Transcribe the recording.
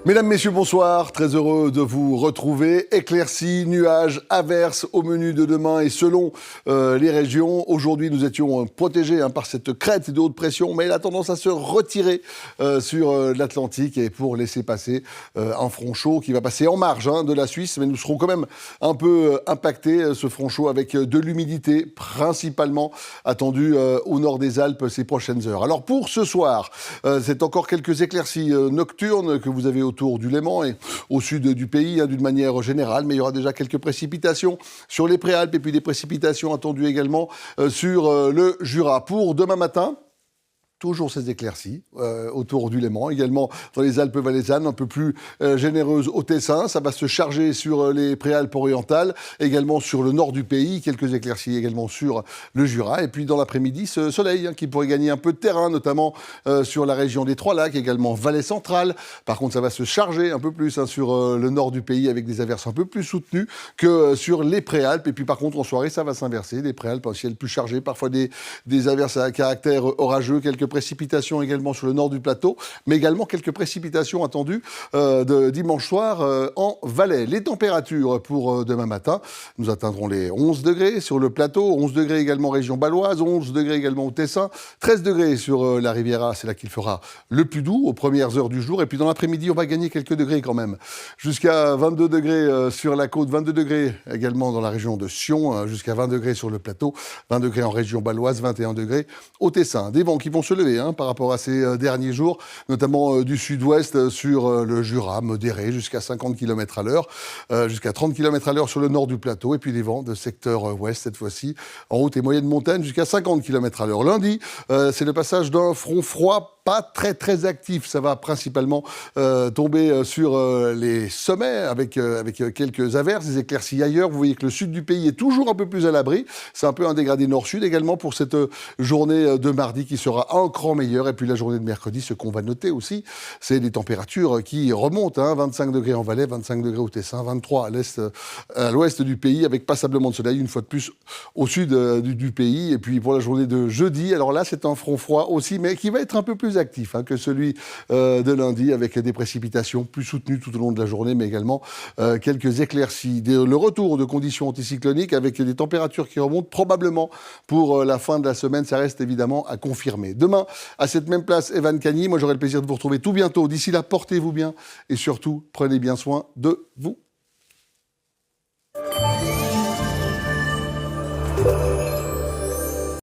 Mesdames, Messieurs, bonsoir. Très heureux de vous retrouver. Éclaircies, nuages, averses au menu de demain et selon les régions. Aujourd'hui, nous étions protégés par cette crête de haute pression, mais elle a tendance à se retirer sur l'Atlantique et pour laisser passer un front chaud qui va passer en marge de la Suisse. Mais nous serons quand même un peu impactés, ce front chaud, avec de l'humidité principalement attendue au nord des Alpes ces prochaines heures. Alors pour ce soir, c'est encore quelques éclaircies nocturnes que vous avez autour du Léman et au sud du pays d'une manière générale, mais il y aura déjà quelques précipitations sur les Préalpes et puis des précipitations attendues également sur le Jura. Pour demain matin, toujours ces éclaircies autour du Léman, également dans les Alpes valaisannes, un peu plus généreuses au Tessin. Ça va se charger sur les Préalpes orientales, également sur le nord du pays, quelques éclaircies également sur le Jura. Et puis dans l'après-midi, ce soleil qui pourrait gagner un peu de terrain, notamment sur la région des Trois-Lacs, également Valais centrale. Par contre, ça va se charger un peu plus sur le nord du pays avec des averses un peu plus soutenues que sur les Préalpes. Et puis par contre, en soirée, ça va s'inverser. Les Préalpes, un ciel plus chargé, parfois des averses à caractère orageux, quelques précipitations également sur le nord du plateau, mais également quelques précipitations attendues de dimanche soir en Valais. Les températures pour demain matin, nous atteindrons les 11 degrés sur le plateau, 11 degrés également région baloise, 11 degrés également au Tessin, 13 degrés sur la Riviera, c'est là qu'il fera le plus doux aux premières heures du jour. Et puis dans l'après-midi, on va gagner quelques degrés quand même, jusqu'à 22 degrés sur la côte, 22 degrés également dans la région de Sion, jusqu'à 20 degrés sur le plateau, 20 degrés en région baloise, 21 degrés au Tessin. Des vents qui vont se lever par rapport à ces derniers jours, notamment du sud-ouest sur le Jura, modéré jusqu'à 50 km à l'heure, jusqu'à 30 km à l'heure sur le nord du plateau, et puis les vents de secteur ouest cette fois-ci, en haute et moyenne montagne, jusqu'à 50 km à l'heure. Lundi, c'est le passage d'un front froid pas très actif. Ça va principalement tomber sur les sommets avec quelques averses, des éclaircies ailleurs. Vous voyez que le sud du pays est toujours un peu plus à l'abri. C'est un peu un dégradé nord-sud également pour cette journée de mardi qui sera un cran meilleur. Et puis la journée de mercredi, ce qu'on va noter aussi, c'est les températures qui remontent. 25 degrés en Valais, 25 degrés au Tessin, 23 à l'ouest du pays avec passablement de soleil une fois de plus au sud du pays. Et puis pour la journée de jeudi, alors là c'est un front froid aussi, mais qui va être un peu plus actif que celui de lundi, avec des précipitations plus soutenues tout au long de la journée, mais également quelques éclaircies. Le retour de conditions anticycloniques avec des températures qui remontent probablement pour la fin de la semaine. Ça reste évidemment à confirmer. Demain, à cette même place, Evan Cagny. Moi, j'aurai le plaisir de vous retrouver tout bientôt. D'ici là, portez-vous bien et surtout, prenez bien soin de vous.